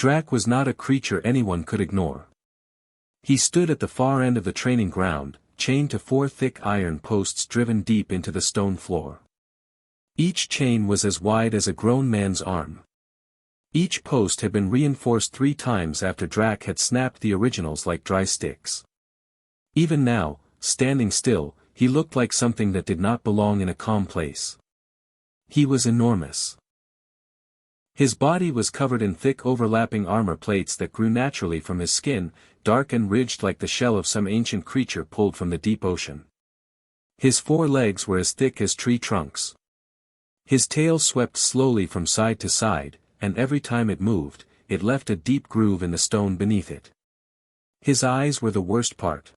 Drak was not a creature anyone could ignore. He stood at the far end of the training ground, chained to 4 thick iron posts driven deep into the stone floor. Each chain was as wide as a grown man's arm. Each post had been reinforced 3 times after Drak had snapped the originals like dry sticks. Even now, standing still, he looked like something that did not belong in a calm place. He was enormous. His body was covered in thick overlapping armor plates that grew naturally from his skin, dark and ridged like the shell of some ancient creature pulled from the deep ocean. His 4 legs were as thick as tree trunks. His tail swept slowly from side to side, and every time it moved, it left a deep groove in the stone beneath it. His eyes were the worst part.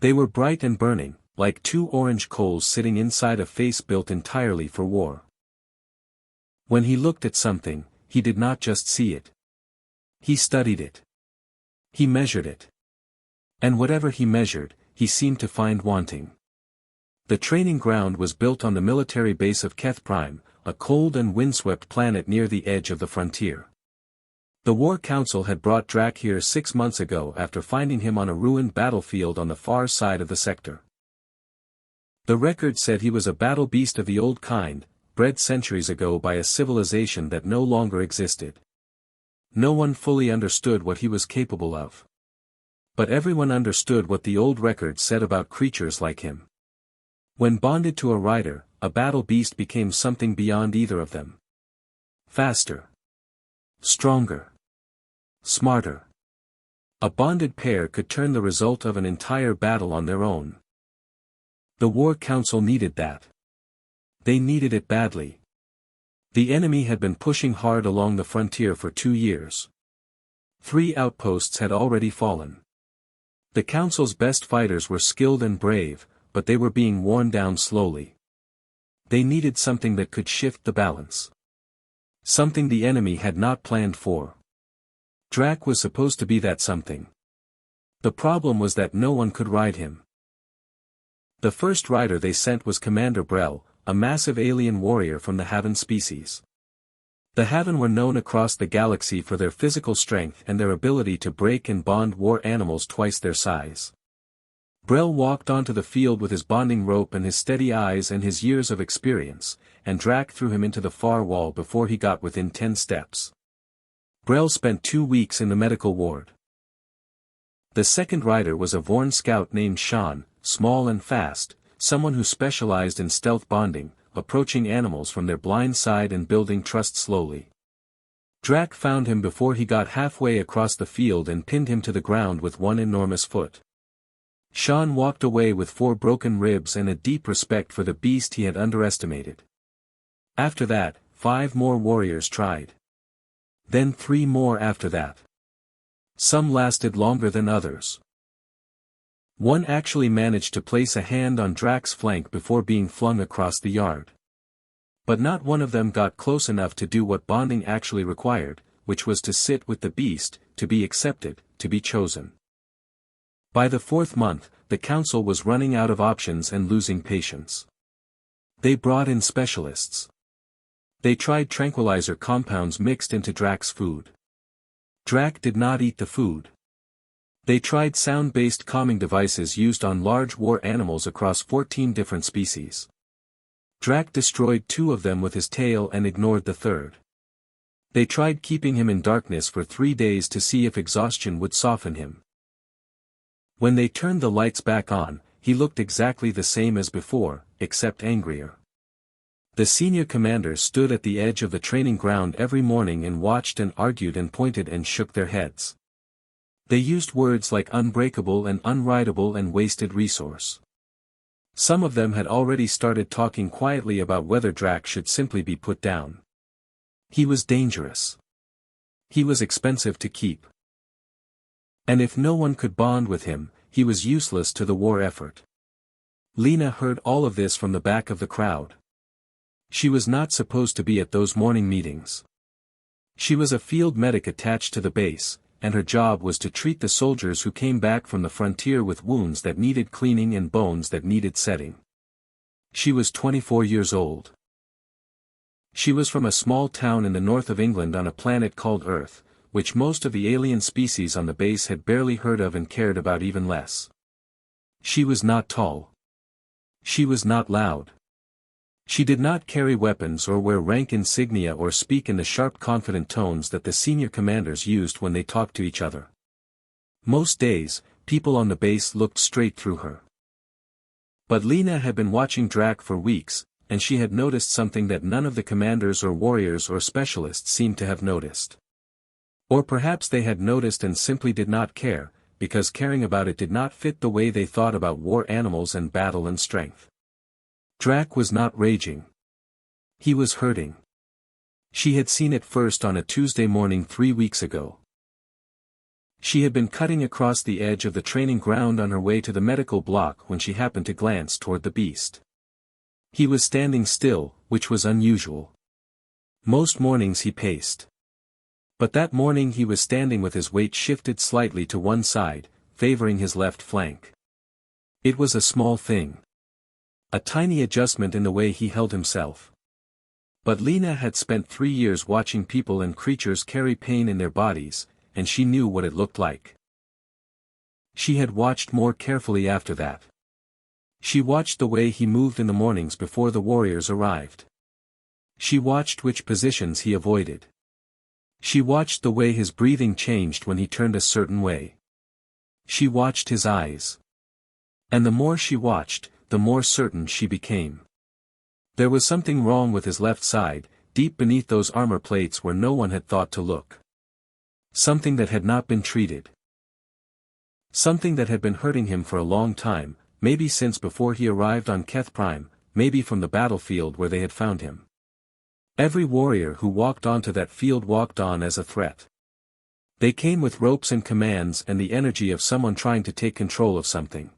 They were bright and burning, like 2 orange coals sitting inside a face built entirely for war. When he looked at something, he did not just see it. He studied it. He measured it. And whatever he measured, he seemed to find wanting. The training ground was built on the military base of Keth Prime, a cold and windswept planet near the edge of the frontier. The War Council had brought Drak here 6 months ago after finding him on a ruined battlefield on the far side of the sector. The record said he was a battle beast of the old kind, bred centuries ago by a civilization that no longer existed. No one fully understood what he was capable of. But everyone understood what the old record said about creatures like him. When bonded to a rider, a battle beast became something beyond either of them. Faster. Stronger. Smarter. A bonded pair could turn the result of an entire battle on their own. The War Council needed that. They needed it badly. The enemy had been pushing hard along the frontier for 2 years. 3 outposts had already fallen. The Council's best fighters were skilled and brave, but they were being worn down slowly. They needed something that could shift the balance. Something the enemy had not planned for. Drak was supposed to be that something. The problem was that no one could ride him. The first rider they sent was Commander Brel, a massive alien warrior from the Haven species. The Haven were known across the galaxy for their physical strength and their ability to break and bond war animals twice their size. Brel walked onto the field with his bonding rope and his steady eyes and his years of experience, and Drak threw him into the far wall before he got within 10 steps. Brel spent 2 weeks in the medical ward. The second rider was a Vorn scout named Sean, small and fast, someone who specialized in stealth bonding, approaching animals from their blind side and building trust slowly. Drak found him before he got halfway across the field and pinned him to the ground with one enormous foot. Sean walked away with 4 broken ribs and a deep respect for the beast he had underestimated. After that, 5 more warriors tried. Then 3 more after that. Some lasted longer than others. One actually managed to place a hand on Drak's flank before being flung across the yard. But not one of them got close enough to do what bonding actually required, which was to sit with the beast, to be accepted, to be chosen. By the 4th month, the council was running out of options and losing patience. They brought in specialists. They tried tranquilizer compounds mixed into Drak's food. Drak did not eat the food. They tried sound-based calming devices used on large war animals across 14 different species. Drak destroyed 2 of them with his tail and ignored the 3rd. They tried keeping him in darkness for 3 days to see if exhaustion would soften him. When they turned the lights back on, he looked exactly the same as before, except angrier. The senior commanders stood at the edge of the training ground every morning and watched and argued and pointed and shook their heads. They used words like unbreakable and unrideable and wasted resource. Some of them had already started talking quietly about whether Drak should simply be put down. He was dangerous. He was expensive to keep. And if no one could bond with him, he was useless to the war effort. Lena heard all of this from the back of the crowd. She was not supposed to be at those morning meetings. She was a field medic attached to the base, and her job was to treat the soldiers who came back from the frontier with wounds that needed cleaning and bones that needed setting. She was 24 years old. She was from a small town in the north of England on a planet called Earth, which most of the alien species on the base had barely heard of and cared about even less. She was not tall. She was not loud. She did not carry weapons or wear rank insignia or speak in the sharp confident tones that the senior commanders used when they talked to each other. Most days, people on the base looked straight through her. But Lena had been watching Drak for weeks, and she had noticed something that none of the commanders or warriors or specialists seemed to have noticed. Or perhaps they had noticed and simply did not care, because caring about it did not fit the way they thought about war animals and battle and strength. Drak was not raging. He was hurting. She had seen it first on a Tuesday morning 3 weeks ago. She had been cutting across the edge of the training ground on her way to the medical block when she happened to glance toward the beast. He was standing still, which was unusual. Most mornings he paced. But that morning he was standing with his weight shifted slightly to one side, favoring his left flank. It was a small thing. A tiny adjustment in the way he held himself. But Lena had spent 3 years watching people and creatures carry pain in their bodies, and she knew what it looked like. She had watched more carefully after that. She watched the way he moved in the mornings before the warriors arrived. She watched which positions he avoided. She watched the way his breathing changed when he turned a certain way. She watched his eyes. And the more she watched, the more certain she became. There was something wrong with his left side, deep beneath those armor plates where no one had thought to look. Something that had not been treated. Something that had been hurting him for a long time, maybe since before he arrived on Keth Prime, maybe from the battlefield where they had found him. Every warrior who walked onto that field walked on as a threat. They came with ropes and commands and the energy of someone trying to take control of something.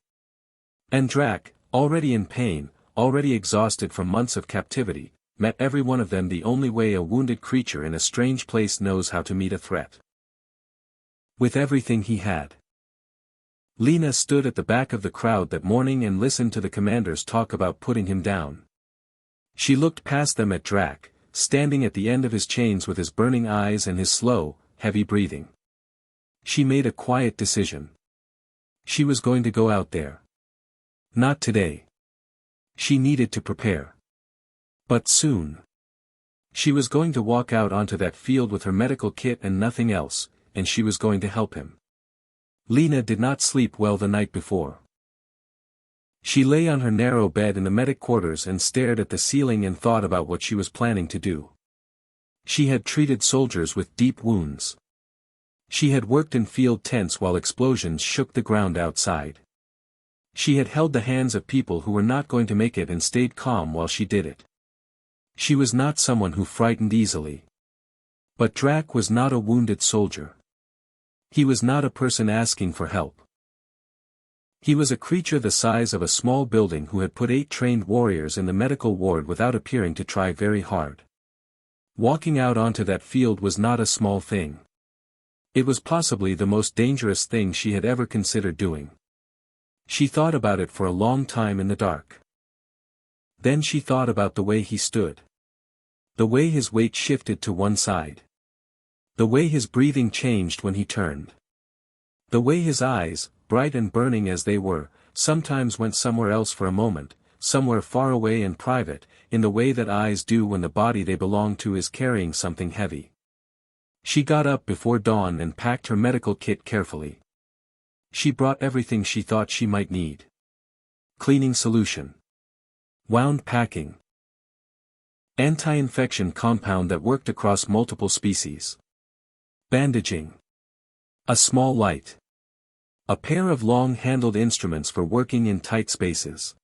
And Drak, already in pain, already exhausted from months of captivity, met every one of them the only way a wounded creature in a strange place knows how to meet a threat. With everything he had. Lena stood at the back of the crowd that morning and listened to the commanders talk about putting him down. She looked past them at Drak, standing at the end of his chains with his burning eyes and his slow, heavy breathing. She made a quiet decision. She was going to go out there. Not today. She needed to prepare. But soon. She was going to walk out onto that field with her medical kit and nothing else, and she was going to help him. Lena did not sleep well the night before. She lay on her narrow bed in the medic quarters and stared at the ceiling and thought about what she was planning to do. She had treated soldiers with deep wounds. She had worked in field tents while explosions shook the ground outside. She had held the hands of people who were not going to make it and stayed calm while she did it. She was not someone who frightened easily. But Drak was not a wounded soldier. He was not a person asking for help. He was a creature the size of a small building who had put 8 trained warriors in the medical ward without appearing to try very hard. Walking out onto that field was not a small thing. It was possibly the most dangerous thing she had ever considered doing. She thought about it for a long time in the dark. Then she thought about the way he stood. The way his weight shifted to one side. The way his breathing changed when he turned. The way his eyes, bright and burning as they were, sometimes went somewhere else for a moment, somewhere far away and private, in the way that eyes do when the body they belong to is carrying something heavy. She got up before dawn and packed her medical kit carefully. She brought everything she thought she might need. Cleaning solution. Wound packing. Anti-infection compound that worked across multiple species. Bandaging. A small light. A pair of long-handled instruments for working in tight spaces.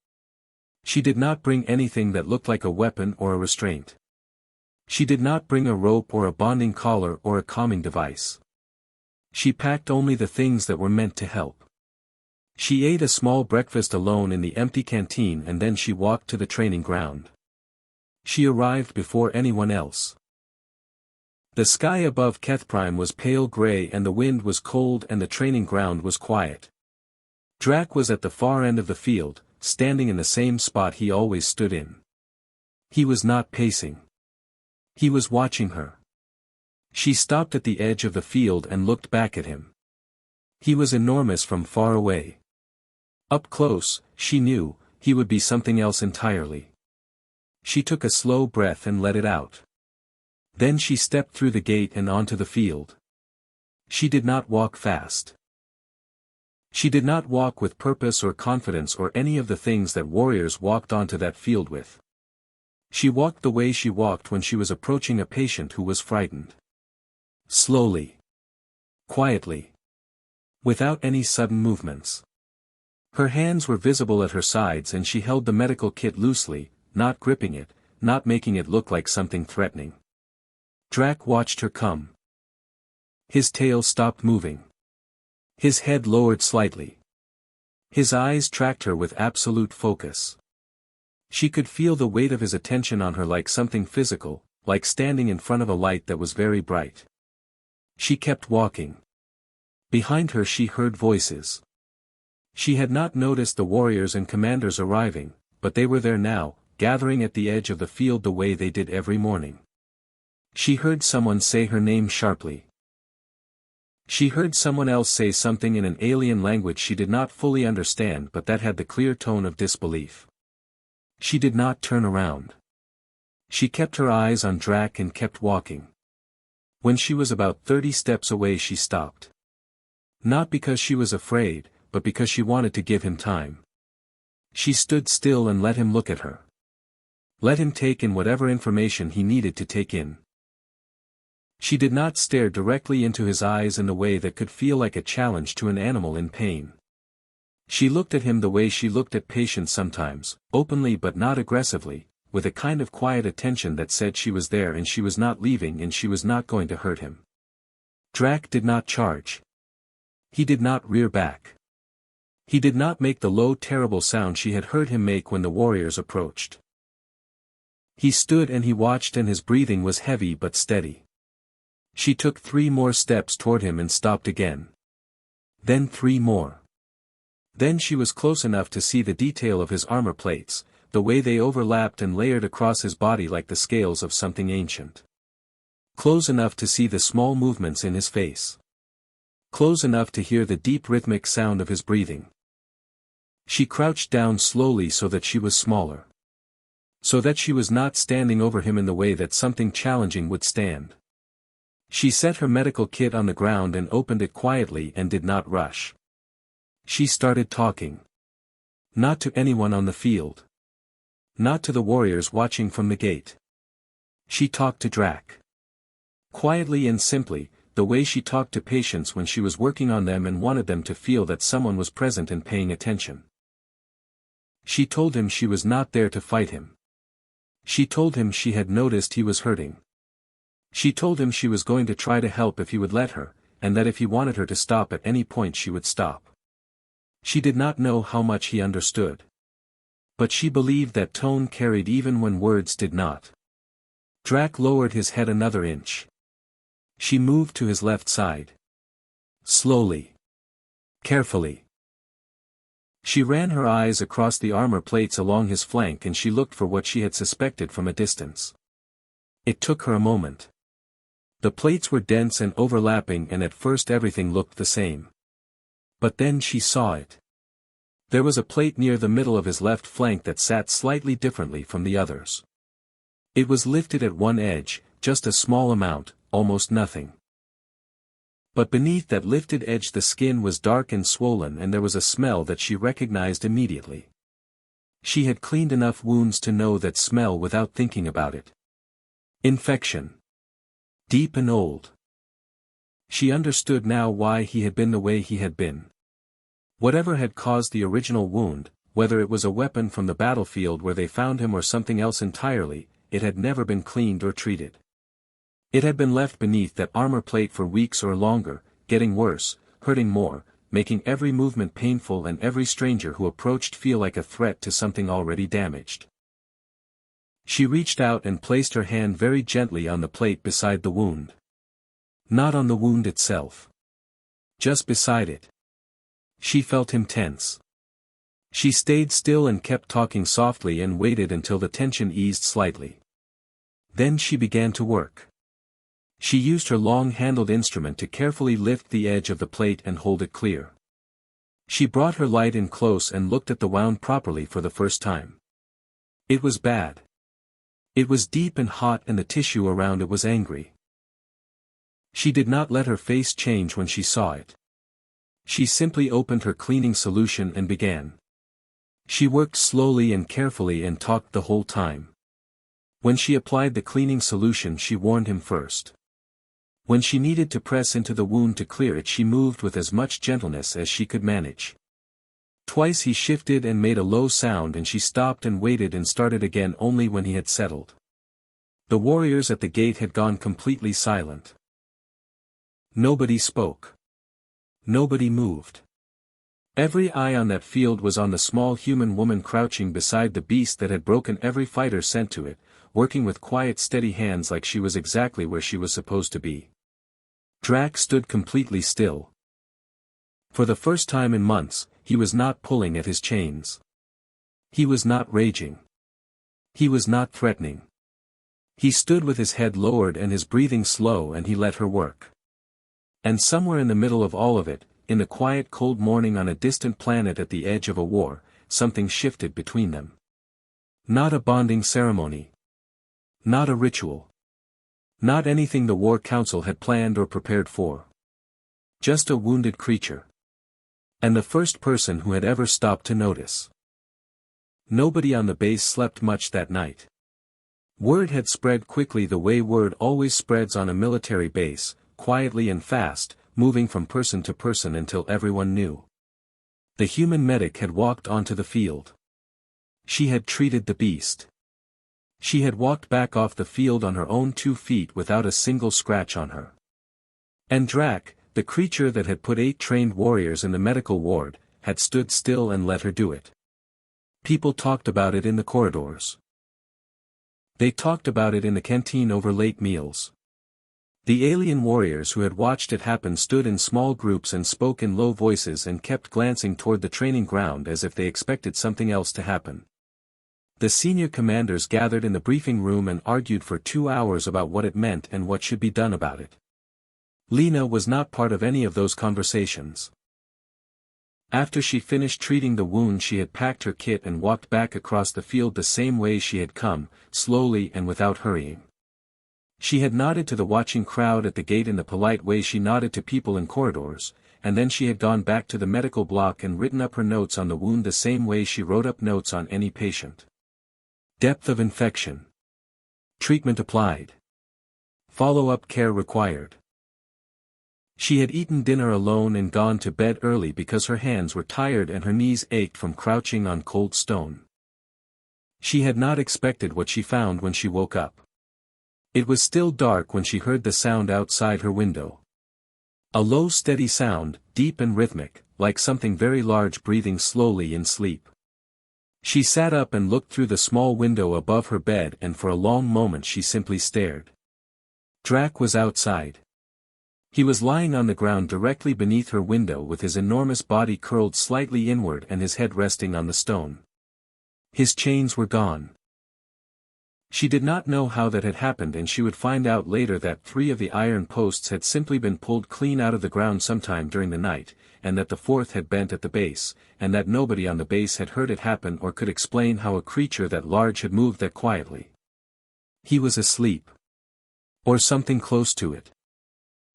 She did not bring anything that looked like a weapon or a restraint. She did not bring a rope or a bonding collar or a calming device. She packed only the things that were meant to help. She ate a small breakfast alone in the empty canteen and then she walked to the training ground. She arrived before anyone else. The sky above Keth Prime was pale gray and the wind was cold and the training ground was quiet. Drak was at the far end of the field, standing in the same spot he always stood in. He was not pacing. He was watching her. She stopped at the edge of the field and looked back at him. He was enormous from far away. Up close, she knew, he would be something else entirely. She took a slow breath and let it out. Then she stepped through the gate and onto the field. She did not walk fast. She did not walk with purpose or confidence or any of the things that warriors walked onto that field with. She walked the way she walked when she was approaching a patient who was frightened. Slowly. Quietly. Without any sudden movements. Her hands were visible at her sides and she held the medical kit loosely, not gripping it, not making it look like something threatening. Drak watched her come. His tail stopped moving. His head lowered slightly. His eyes tracked her with absolute focus. She could feel the weight of his attention on her like something physical, like standing in front of a light that was very bright. She kept walking. Behind her she heard voices. She had not noticed the warriors and commanders arriving, but they were there now, gathering at the edge of the field the way they did every morning. She heard someone say her name sharply. She heard someone else say something in an alien language she did not fully understand but that had the clear tone of disbelief. She did not turn around. She kept her eyes on Drak and kept walking. When she was about 30 steps away she stopped. Not because she was afraid, but because she wanted to give him time. She stood still and let him look at her. Let him take in whatever information he needed to take in. She did not stare directly into his eyes in a way that could feel like a challenge to an animal in pain. She looked at him the way she looked at patients sometimes, openly but not aggressively, with a kind of quiet attention that said she was there and she was not leaving and she was not going to hurt him. Drak did not charge. He did not rear back. He did not make the low terrible sound she had heard him make when the warriors approached. He stood and he watched and his breathing was heavy but steady. She took 3 more steps toward him and stopped again. Then 3 more. Then she was close enough to see the detail of his armor plates, the way they overlapped and layered across his body like the scales of something ancient. Close enough to see the small movements in his face. Close enough to hear the deep rhythmic sound of his breathing. She crouched down slowly so that she was smaller. So that she was not standing over him in the way that something challenging would stand. She set her medical kit on the ground and opened it quietly and did not rush. She started talking. Not to anyone on the field. Not to the warriors watching from the gate. She talked to Drak. Quietly and simply, the way she talked to patients when she was working on them and wanted them to feel that someone was present and paying attention. She told him she was not there to fight him. She told him she had noticed he was hurting. She told him she was going to try to help if he would let her, and that if he wanted her to stop at any point she would stop. She did not know how much he understood. But she believed that tone carried even when words did not. Drak lowered his head another inch. She moved to his left side. Slowly. Carefully. She ran her eyes across the armor plates along his flank and she looked for what she had suspected from a distance. It took her a moment. The plates were dense and overlapping and at first everything looked the same. But then she saw it. There was a plate near the middle of his left flank that sat slightly differently from the others. It was lifted at one edge, just a small amount, almost nothing. But beneath that lifted edge the skin was dark and swollen and there was a smell that she recognized immediately. She had cleaned enough wounds to know that smell without thinking about it. Infection. Deep and old. She understood now why he had been the way he had been. Whatever had caused the original wound, whether it was a weapon from the battlefield where they found him or something else entirely, it had never been cleaned or treated. It had been left beneath that armor plate for weeks or longer, getting worse, hurting more, making every movement painful and every stranger who approached feel like a threat to something already damaged. She reached out and placed her hand very gently on the plate beside the wound. Not on the wound itself. Just beside it. She felt him tense. She stayed still and kept talking softly and waited until the tension eased slightly. Then she began to work. She used her long-handled instrument to carefully lift the edge of the plate and hold it clear. She brought her light in close and looked at the wound properly for the first time. It was bad. It was deep and hot and the tissue around it was angry. She did not let her face change when she saw it. She simply opened her cleaning solution and began. She worked slowly and carefully and talked the whole time. When she applied the cleaning solution, she warned him first. When she needed to press into the wound to clear it, she moved with as much gentleness as she could manage. Twice he shifted and made a low sound, and she stopped and waited and started again only when he had settled. The warriors at the gate had gone completely silent. Nobody spoke. Nobody moved. Every eye on that field was on the small human woman crouching beside the beast that had broken every fighter sent to it, working with quiet steady hands like she was exactly where she was supposed to be. Drak stood completely still. For the first time in months, he was not pulling at his chains. He was not raging. He was not threatening. He stood with his head lowered and his breathing slow, and he let her work. And somewhere in the middle of all of it, in the quiet cold morning on a distant planet at the edge of a war, something shifted between them. Not a bonding ceremony. Not a ritual. Not anything the War Council had planned or prepared for. Just a wounded creature. And the first person who had ever stopped to notice. Nobody on the base slept much that night. Word had spread quickly the way word always spreads on a military base, quietly and fast, moving from person to person until everyone knew. The human medic had walked onto the field. She had treated the beast. She had walked back off the field on her own 2 feet without a single scratch on her. And Drak, the creature that had put 8 trained warriors in the medical ward, had stood still and let her do it. People talked about it in the corridors. They talked about it in the canteen over late meals. The alien warriors who had watched it happen stood in small groups and spoke in low voices and kept glancing toward the training ground as if they expected something else to happen. The senior commanders gathered in the briefing room and argued for 2 hours about what it meant and what should be done about it. Lena was not part of any of those conversations. After she finished treating the wound, she had packed her kit and walked back across the field the same way she had come, slowly and without hurrying. She had nodded to the watching crowd at the gate in the polite way she nodded to people in corridors, and then she had gone back to the medical block and written up her notes on the wound the same way she wrote up notes on any patient. Depth of infection. Treatment applied. Follow-up care required. She had eaten dinner alone and gone to bed early because her hands were tired and her knees ached from crouching on cold stone. She had not expected what she found when she woke up. It was still dark when she heard the sound outside her window. A low steady sound, deep and rhythmic, like something very large breathing slowly in sleep. She sat up and looked through the small window above her bed, and for a long moment she simply stared. Drak was outside. He was lying on the ground directly beneath her window with his enormous body curled slightly inward and his head resting on the stone. His chains were gone. She did not know how that had happened, and she would find out later that 3 of the iron posts had simply been pulled clean out of the ground sometime during the night, and that the 4th had bent at the base, and that nobody on the base had heard it happen or could explain how a creature that large had moved that quietly. He was asleep. Or something close to it.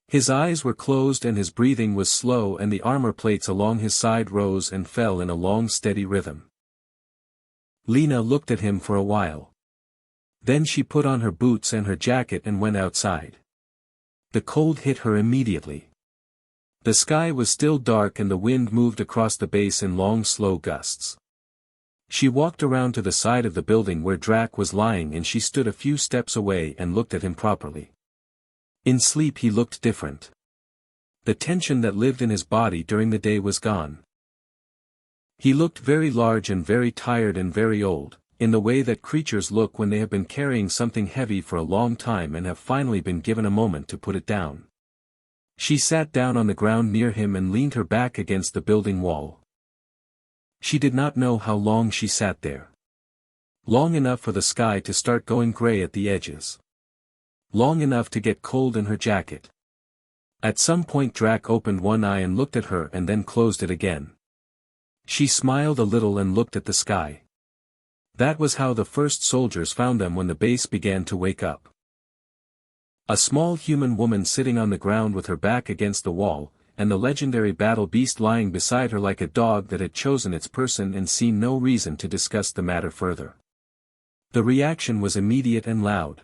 His eyes were closed and his breathing was slow, and the armor plates along his side rose and fell in a long steady rhythm. Lena looked at him for a while. Then she put on her boots and her jacket and went outside. The cold hit her immediately. The sky was still dark and the wind moved across the base in long slow gusts. She walked around to the side of the building where Drak was lying, and she stood a few steps away and looked at him properly. In sleep he looked different. The tension that lived in his body during the day was gone. He looked very large and very tired and very old, in the way that creatures look when they have been carrying something heavy for a long time and have finally been given a moment to put it down. She sat down on the ground near him and leaned her back against the building wall. She did not know how long she sat there. Long enough for the sky to start going gray at the edges. long enough to get cold in her jacket. At some point Drak opened one eye and looked at her and then closed it again. She smiled a little and looked at the sky. That was how the first soldiers found them when the base began to wake up. A small human woman sitting on the ground with her back against the wall, and the legendary battle beast lying beside her like a dog that had chosen its person and seen no reason to discuss the matter further. The reaction was immediate and loud.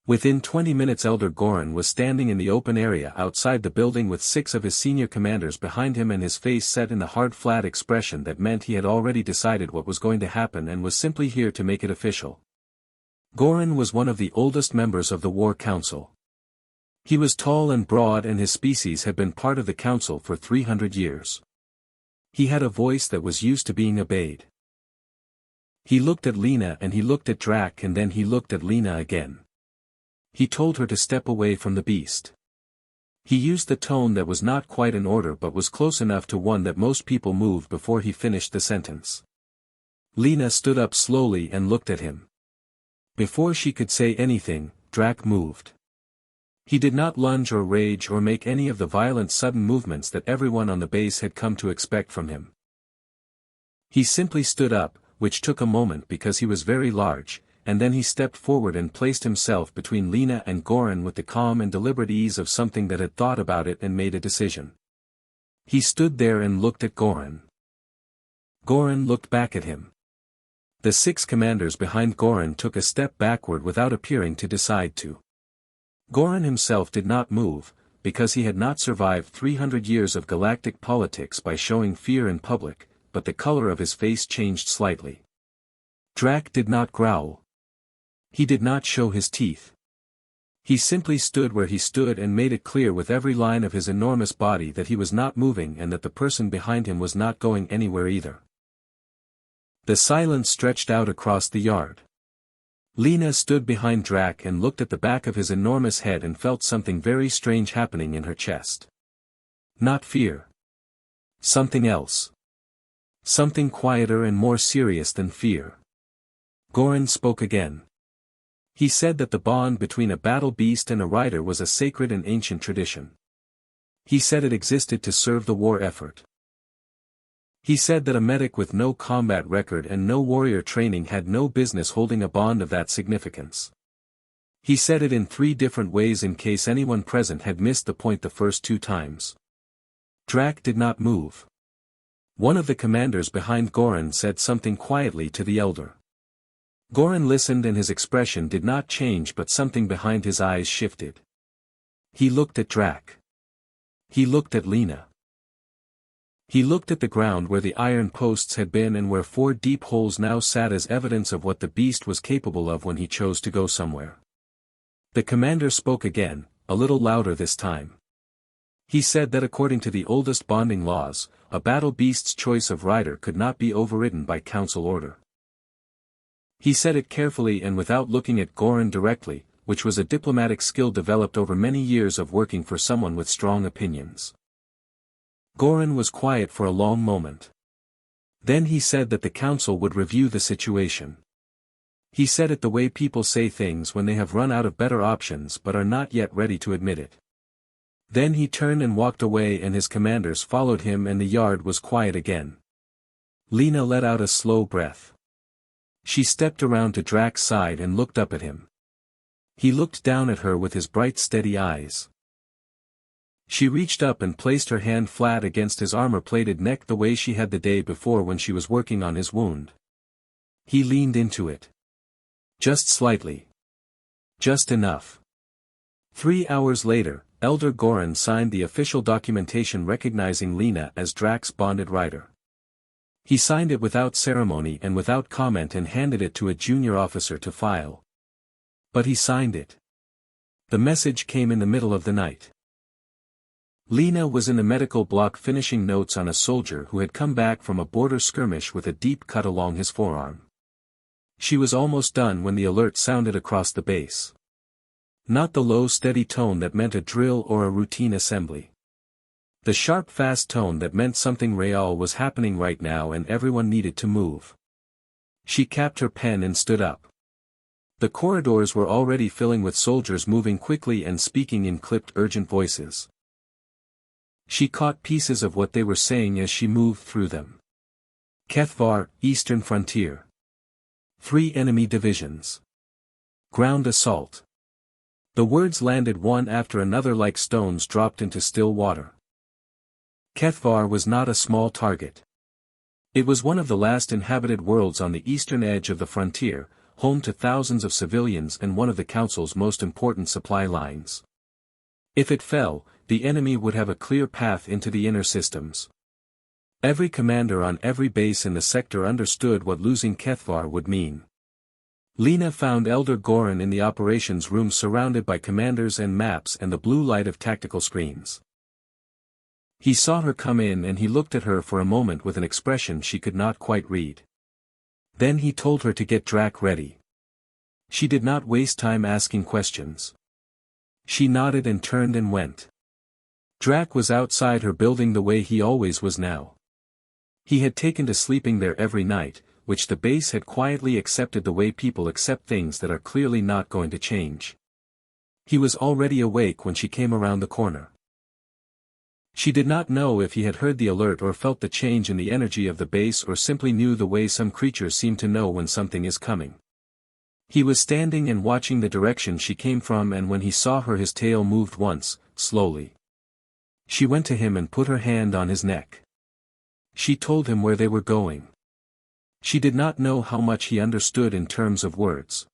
Within 20 minutes Elder Goran was standing in the open area outside the building with 6 of his senior commanders behind him and his face set in the hard flat expression that meant he had already decided what was going to happen and was simply here to make it official. Goran was one of the oldest members of the War Council. He was tall and broad and his species had been part of the council for 300 years. He had a voice that was used to being obeyed. He looked at Lena and he looked at Drak and then he looked at Lena again. He told her to step away from the beast. He used the tone that was not quite an order but was close enough to one that most people moved before he finished the sentence. Lena stood up slowly and looked at him. Before she could say anything, Drak moved. He did not lunge or rage or make any of the violent sudden movements that everyone on the base had come to expect from him. He simply stood up, which took a moment because he was very large, and then he stepped forward and placed himself between Lena and Goran with the calm and deliberate ease of something that had thought about it and made a decision. He stood there and looked at Goran. Goran looked back at him. The 6 commanders behind Goran took a step backward without appearing to decide to. Goran himself did not move, because he had not survived 300 years of galactic politics by showing fear in public, but the color of his face changed slightly. Drak did not growl. He did not show his teeth. He simply stood where he stood and made it clear with every line of his enormous body that he was not moving and that the person behind him was not going anywhere either. The silence stretched out across the yard. Lena stood behind Drak and looked at the back of his enormous head and felt something very strange happening in her chest. Not fear. Something else. Something quieter and more serious than fear. Goran spoke again. He said that the bond between a battle beast and a rider was a sacred and ancient tradition. He said it existed to serve the war effort. He said that a medic with no combat record and no warrior training had no business holding a bond of that significance. He said it in 3 different ways in case anyone present had missed the point the first 2 times. Drak did not move. One of the commanders behind Goran said something quietly to the elder. Goran listened and his expression did not change but something behind his eyes shifted. He looked at Drak. He looked at Lena. He looked at the ground where the iron posts had been and where 4 deep holes now sat as evidence of what the beast was capable of when he chose to go somewhere. The commander spoke again, a little louder this time. He said that according to the oldest bonding laws, a battle beast's choice of rider could not be overridden by council order. He said it carefully and without looking at Goran directly, which was a diplomatic skill developed over many years of working for someone with strong opinions. Goran was quiet for a long moment. Then he said that the council would review the situation. He said it the way people say things when they have run out of better options but are not yet ready to admit it. Then he turned and walked away and his commanders followed him and the yard was quiet again. Lena let out a slow breath. She stepped around to Drak's side and looked up at him. He looked down at her with his bright steady eyes. She reached up and placed her hand flat against his armor-plated neck the way she had the day before when she was working on his wound. He leaned into it. Just slightly. Just enough. 3 hours later, Elder Goran signed the official documentation recognizing Lena as Drak's bonded rider. He signed it without ceremony and without comment and handed it to a junior officer to file. But he signed it. The message came in the middle of the night. Lena was in the medical block finishing notes on a soldier who had come back from a border skirmish with a deep cut along his forearm. She was almost done when the alert sounded across the base. Not the low steady tone that meant a drill or a routine assembly. The sharp fast tone that meant something real was happening right now and everyone needed to move. She capped her pen and stood up. The corridors were already filling with soldiers moving quickly and speaking in clipped urgent voices. She caught pieces of what they were saying as she moved through them. Kethvar, Eastern Frontier. 3 enemy divisions. Ground assault. The words landed one after another like stones dropped into still water. Kethvar was not a small target. It was one of the last inhabited worlds on the eastern edge of the frontier, home to thousands of civilians and one of the Council's most important supply lines. If it fell, the enemy would have a clear path into the inner systems. Every commander on every base in the sector understood what losing Kethvar would mean. Lena found Elder Goran in the operations room surrounded by commanders and maps and the blue light of tactical screens. He saw her come in and he looked at her for a moment with an expression she could not quite read. Then he told her to get Drak ready. She did not waste time asking questions. She nodded and turned and went. Drak was outside her building the way he always was now. He had taken to sleeping there every night, which the base had quietly accepted the way people accept things that are clearly not going to change. He was already awake when she came around the corner. She did not know if he had heard the alert or felt the change in the energy of the base or simply knew the way some creatures seem to know when something is coming. He was standing and watching the direction she came from, and when he saw her his tail moved once, slowly. She went to him and put her hand on his neck. She told him where they were going. She did not know how much he understood in terms of words.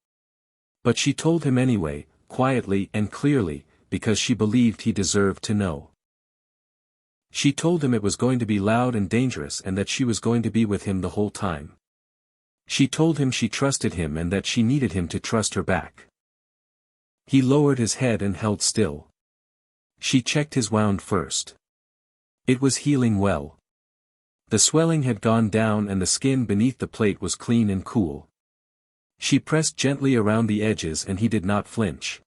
But she told him anyway, quietly and clearly, because she believed he deserved to know. She told him it was going to be loud and dangerous and that she was going to be with him the whole time. She told him she trusted him and that she needed him to trust her back. He lowered his head and held still. She checked his wound first. It was healing well. The swelling had gone down and the skin beneath the plate was clean and cool. She pressed gently around the edges and he did not flinch.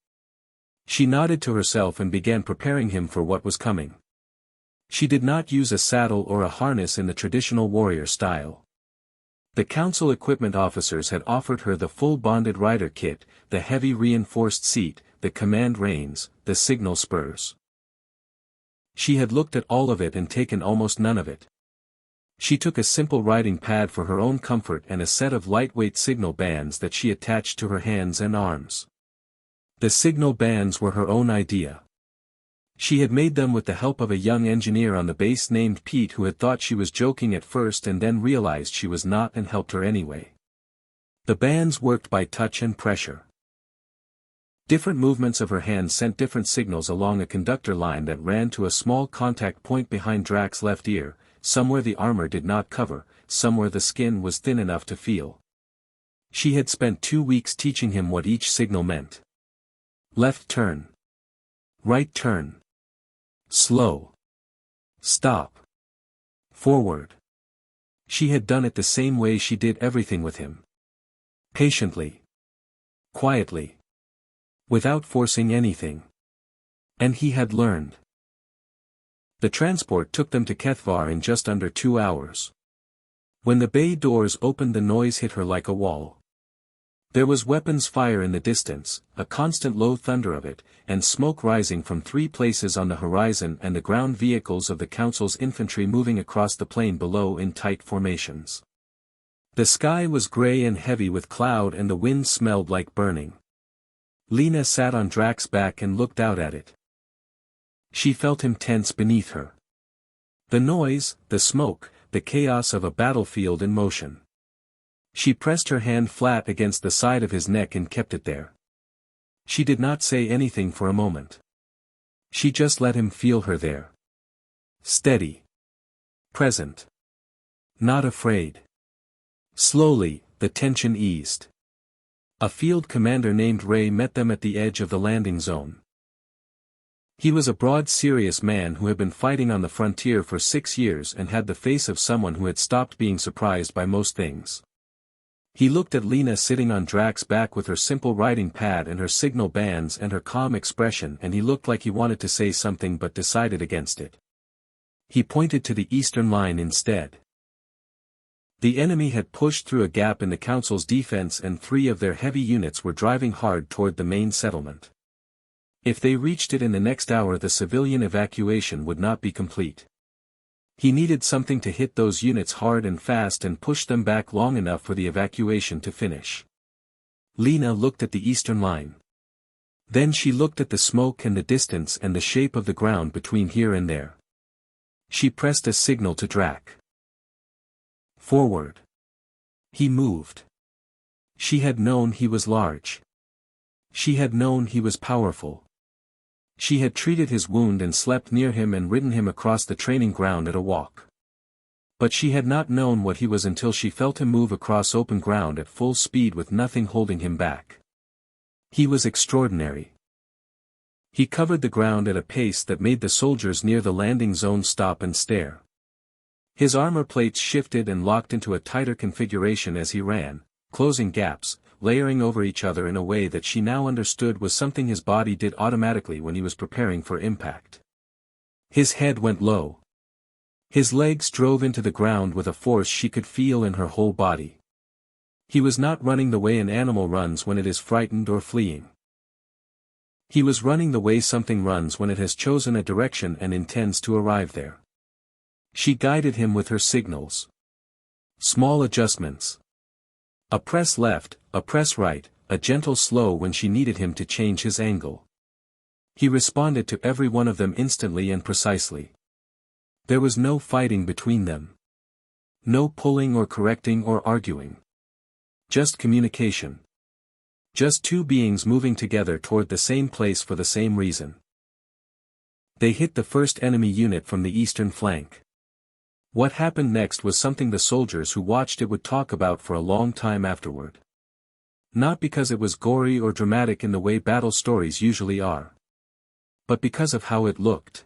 She nodded to herself and began preparing him for what was coming. She did not use a saddle or a harness in the traditional warrior style. The council equipment officers had offered her the full bonded rider kit, the heavy reinforced seat, the command reins, the signal spurs. She had looked at all of it and taken almost none of it. She took a simple riding pad for her own comfort and a set of lightweight signal bands that she attached to her hands and arms. The signal bands were her own idea. She had made them with the help of a young engineer on the base named Pete who had thought she was joking at first and then realized she was not and helped her anyway. The bands worked by touch and pressure. Different movements of her hands sent different signals along a conductor line that ran to a small contact point behind Drak's left ear, somewhere the armor did not cover, somewhere the skin was thin enough to feel. She had spent 2 weeks teaching him what each signal meant. Left turn. Right turn. Slow. Stop. Forward. She had done it the same way she did everything with him. Patiently. Quietly. Without forcing anything. And he had learned. The transport took them to Kethvar in just under 2 hours. When the bay doors opened, the noise hit her like a wall. There was weapons fire in the distance, a constant low thunder of it, and smoke rising from 3 places on the horizon and the ground vehicles of the council's infantry moving across the plain below in tight formations. The sky was gray and heavy with cloud and the wind smelled like burning. Lena sat on Drak's back and looked out at it. She felt him tense beneath her. The noise, the smoke, the chaos of a battlefield in motion. She pressed her hand flat against the side of his neck and kept it there. She did not say anything for a moment. She just let him feel her there. Steady. Present. Not afraid. Slowly, the tension eased. A field commander named Ray met them at the edge of the landing zone. He was a broad, serious man who had been fighting on the frontier for 6 years and had the face of someone who had stopped being surprised by most things. He looked at Lena sitting on Drak's back with her simple riding pad and her signal bands and her calm expression, and he looked like he wanted to say something but decided against it. He pointed to the eastern line instead. The enemy had pushed through a gap in the Council's defense and 3 of their heavy units were driving hard toward the main settlement. If they reached it in the next hour, the civilian evacuation would not be complete. He needed something to hit those units hard and fast and push them back long enough for the evacuation to finish. Lena looked at the eastern line. Then she looked at the smoke and the distance and the shape of the ground between here and there. She pressed a signal to Drak. Forward. He moved. She had known he was large. She had known he was powerful. She had treated his wound and slept near him and ridden him across the training ground at a walk. But she had not known what he was until she felt him move across open ground at full speed with nothing holding him back. He was extraordinary. He covered the ground at a pace that made the soldiers near the landing zone stop and stare. His armor plates shifted and locked into a tighter configuration as he ran, closing gaps, layering over each other in a way that she now understood was something his body did automatically when he was preparing for impact. His head went low. His legs drove into the ground with a force she could feel in her whole body. He was not running the way an animal runs when it is frightened or fleeing. He was running the way something runs when it has chosen a direction and intends to arrive there. She guided him with her signals. Small adjustments. A press left, a press right, a gentle slow when she needed him to change his angle. He responded to every one of them instantly and precisely. There was no fighting between them. No pulling or correcting or arguing. Just communication. Just 2 beings moving together toward the same place for the same reason. They hit the first enemy unit from the eastern flank. What happened next was something the soldiers who watched it would talk about for a long time afterward. Not because it was gory or dramatic in the way battle stories usually are. But because of how it looked.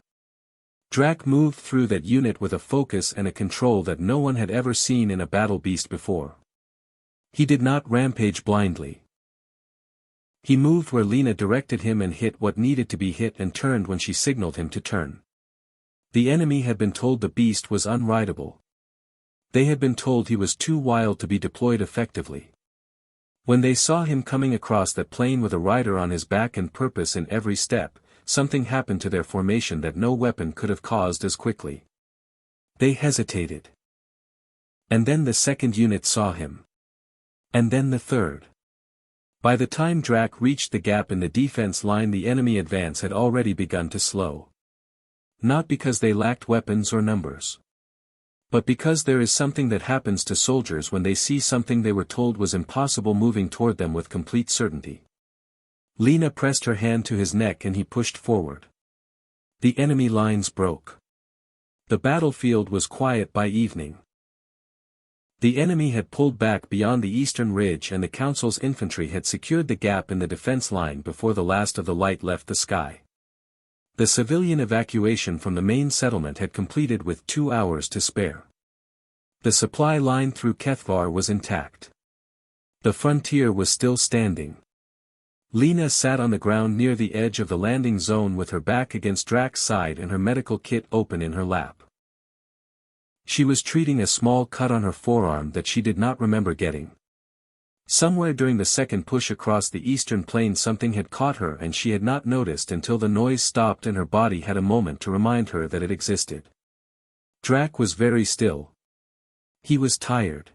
Drak moved through that unit with a focus and a control that no one had ever seen in a battle beast before. He did not rampage blindly. He moved where Lena directed him and hit what needed to be hit and turned when she signaled him to turn. The enemy had been told the beast was unrideable. They had been told he was too wild to be deployed effectively. When they saw him coming across that plain with a rider on his back and purpose in every step, something happened to their formation that no weapon could have caused as quickly. They hesitated. And then the second unit saw him. And then the third. By the time Drak reached the gap in the defense line, the enemy advance had already begun to slow. Not because they lacked weapons or numbers. But because there is something that happens to soldiers when they see something they were told was impossible moving toward them with complete certainty. Lena pressed her hand to his neck and he pushed forward. The enemy lines broke. The battlefield was quiet by evening. The enemy had pulled back beyond the eastern ridge and the Council's infantry had secured the gap in the defense line before the last of the light left the sky. The civilian evacuation from the main settlement had completed with 2 hours to spare. The supply line through Kethvar was intact. The frontier was still standing. Lena sat on the ground near the edge of the landing zone with her back against Drak's side and her medical kit open in her lap. She was treating a small cut on her forearm that she did not remember getting. Somewhere during the second push across the eastern plain something had caught her and she had not noticed until the noise stopped and her body had a moment to remind her that it existed. Drak was very still. He was tired.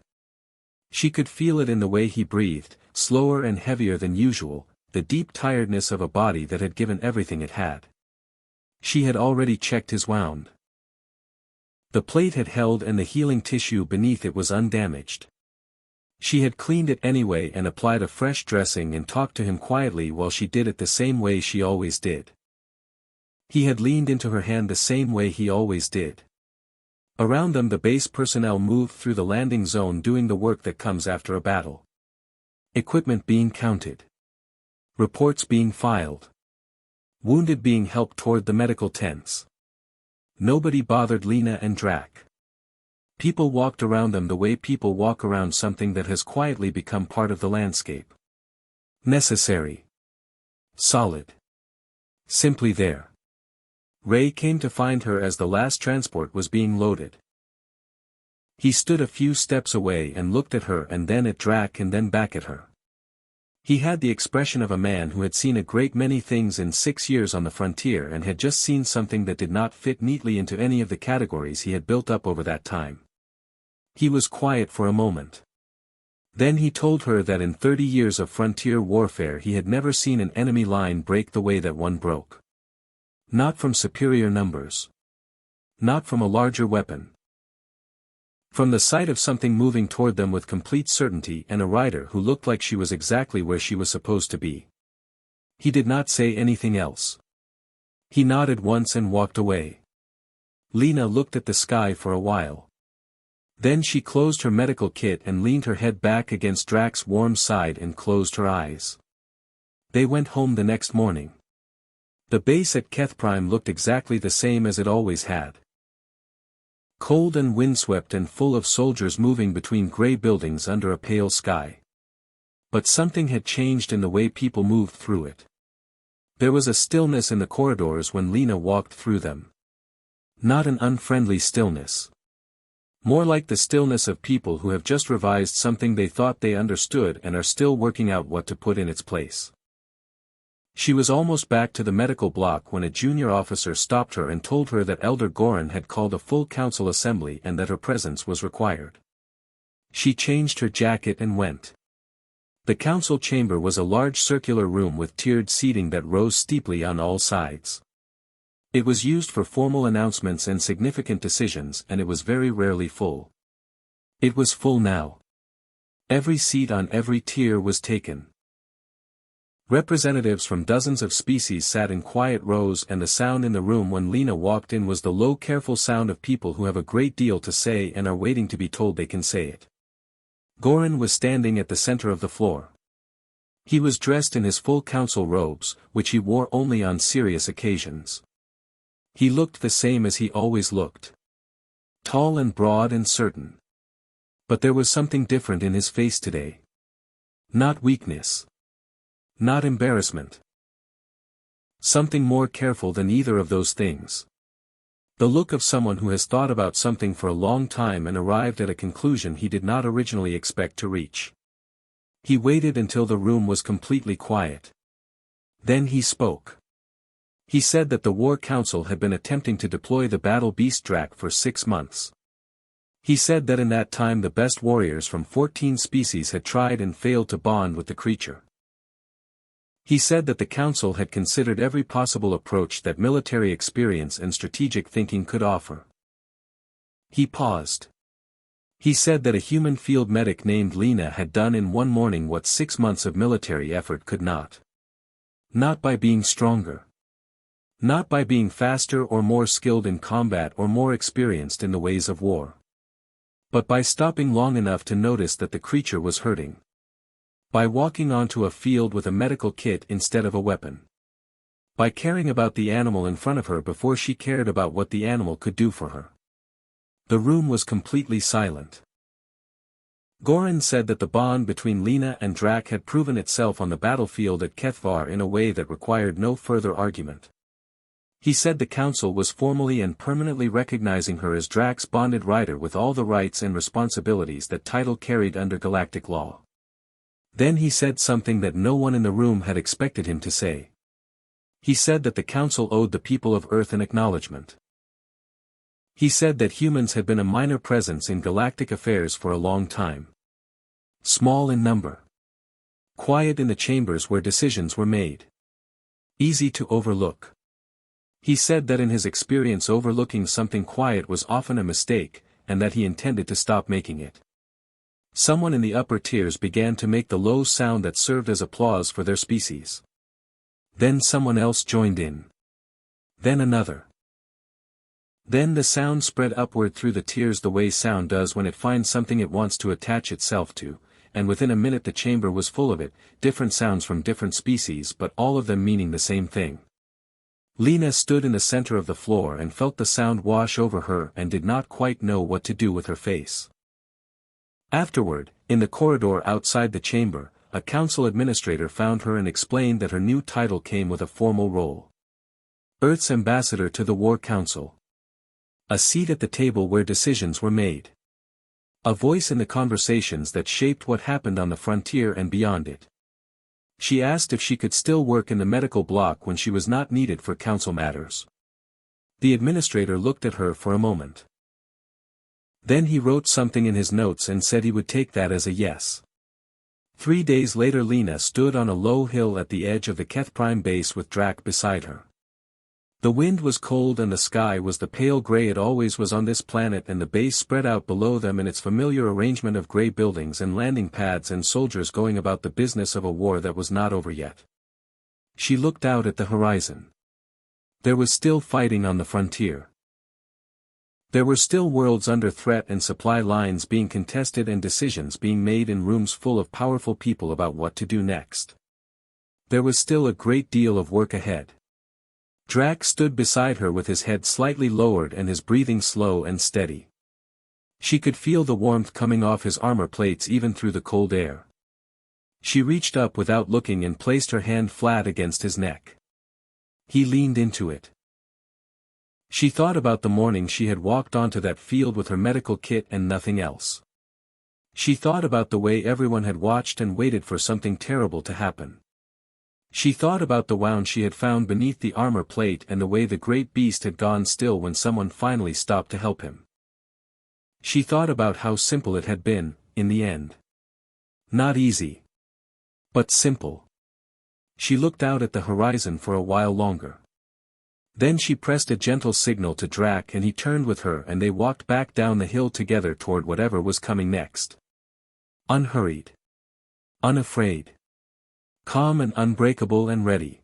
She could feel it in the way he breathed, slower and heavier than usual, the deep tiredness of a body that had given everything it had. She had already checked his wound. The plate had held and the healing tissue beneath it was undamaged. She had cleaned it anyway and applied a fresh dressing and talked to him quietly while she did it the same way she always did. He had leaned into her hand the same way he always did. Around them the base personnel moved through the landing zone doing the work that comes after a battle. Equipment being counted. Reports being filed. Wounded being helped toward the medical tents. Nobody bothered Lena and Drak. People walked around them the way people walk around something that has quietly become part of the landscape. Necessary. Solid. Simply there. Ray came to find her as the last transport was being loaded. He stood a few steps away and looked at her and then at Drak and then back at her. He had the expression of a man who had seen a great many things in 6 years on the frontier and had just seen something that did not fit neatly into any of the categories he had built up over that time. He was quiet for a moment. Then he told her that in 30 years of frontier warfare he had never seen an enemy line break the way that one broke. Not from superior numbers. Not from a larger weapon. From the sight of something moving toward them with complete certainty and a rider who looked like she was exactly where she was supposed to be. He did not say anything else. He nodded once and walked away. Lena looked at the sky for a while. Then she closed her medical kit and leaned her head back against Drak's warm side and closed her eyes. They went home the next morning. The base at Kethprime looked exactly the same as it always had. Cold and windswept and full of soldiers moving between gray buildings under a pale sky. But something had changed in the way people moved through it. There was a stillness in the corridors when Lena walked through them. Not an unfriendly stillness. More like the stillness of people who have just revised something they thought they understood and are still working out what to put in its place. She was almost back to the medical block when a junior officer stopped her and told her that Elder Goran had called a full council assembly and that her presence was required. She changed her jacket and went. The council chamber was a large circular room with tiered seating that rose steeply on all sides. It was used for formal announcements and significant decisions, and it was very rarely full. It was full now. Every seat on every tier was taken. Representatives from dozens of species sat in quiet rows, and the sound in the room when Lena walked in was the low careful sound of people who have a great deal to say and are waiting to be told they can say it. Goran was standing at the center of the floor. He was dressed in his full council robes, which he wore only on serious occasions. He looked the same as he always looked. Tall and broad and certain. But there was something different in his face today. Not weakness. Not embarrassment. Something more careful than either of those things. The look of someone who has thought about something for a long time and arrived at a conclusion he did not originally expect to reach. He waited until the room was completely quiet. Then he spoke. He said that the War Council had been attempting to deploy the battle beast Drak for 6 months. He said that in that time the best warriors from 14 species had tried and failed to bond with the creature. He said that the council had considered every possible approach that military experience and strategic thinking could offer. He paused. He said that a human field medic named Lena had done in one morning what 6 months of military effort could not. Not by being stronger. Not by being faster or more skilled in combat or more experienced in the ways of war. But by stopping long enough to notice that the creature was hurting. By walking onto a field with a medical kit instead of a weapon. By caring about the animal in front of her before she cared about what the animal could do for her. The room was completely silent. Goran said that the bond between Lena and Drak had proven itself on the battlefield at Kethvar in a way that required no further argument. He said the council was formally and permanently recognizing her as Drak's bonded rider with all the rights and responsibilities that title carried under galactic law. Then he said something that no one in the room had expected him to say. He said that the council owed the people of Earth an acknowledgement. He said that humans had been a minor presence in galactic affairs for a long time. Small in number. Quiet in the chambers where decisions were made. Easy to overlook. He said that in his experience overlooking something quiet was often a mistake, and that he intended to stop making it. Someone in the upper tiers began to make the low sound that served as applause for their species. Then someone else joined in. Then another. Then the sound spread upward through the tiers the way sound does when it finds something it wants to attach itself to, and within a minute the chamber was full of it, different sounds from different species but all of them meaning the same thing. Lena stood in the center of the floor and felt the sound wash over her and did not quite know what to do with her face. Afterward, in the corridor outside the chamber, a council administrator found her and explained that her new title came with a formal role. Earth's ambassador to the War Council. A seat at the table where decisions were made. A voice in the conversations that shaped what happened on the frontier and beyond it. She asked if she could still work in the medical block when she was not needed for council matters. The administrator looked at her for a moment. Then he wrote something in his notes and said he would take that as a yes. 3 days later Lena stood on a low hill at the edge of the Keth Prime base with Drak beside her. The wind was cold and the sky was the pale gray it always was on this planet, and the base spread out below them in its familiar arrangement of gray buildings and landing pads and soldiers going about the business of a war that was not over yet. She looked out at the horizon. There was still fighting on the frontier. There were still worlds under threat and supply lines being contested and decisions being made in rooms full of powerful people about what to do next. There was still a great deal of work ahead. Drak stood beside her with his head slightly lowered and his breathing slow and steady. She could feel the warmth coming off his armor plates even through the cold air. She reached up without looking and placed her hand flat against his neck. He leaned into it. She thought about the morning she had walked onto that field with her medical kit and nothing else. She thought about the way everyone had watched and waited for something terrible to happen. She thought about the wound she had found beneath the armor plate and the way the great beast had gone still when someone finally stopped to help him. She thought about how simple it had been, in the end. Not easy. But simple. She looked out at the horizon for a while longer. Then she pressed a gentle signal to Drak and he turned with her and they walked back down the hill together toward whatever was coming next. Unhurried. Unafraid. Calm and unbreakable and ready.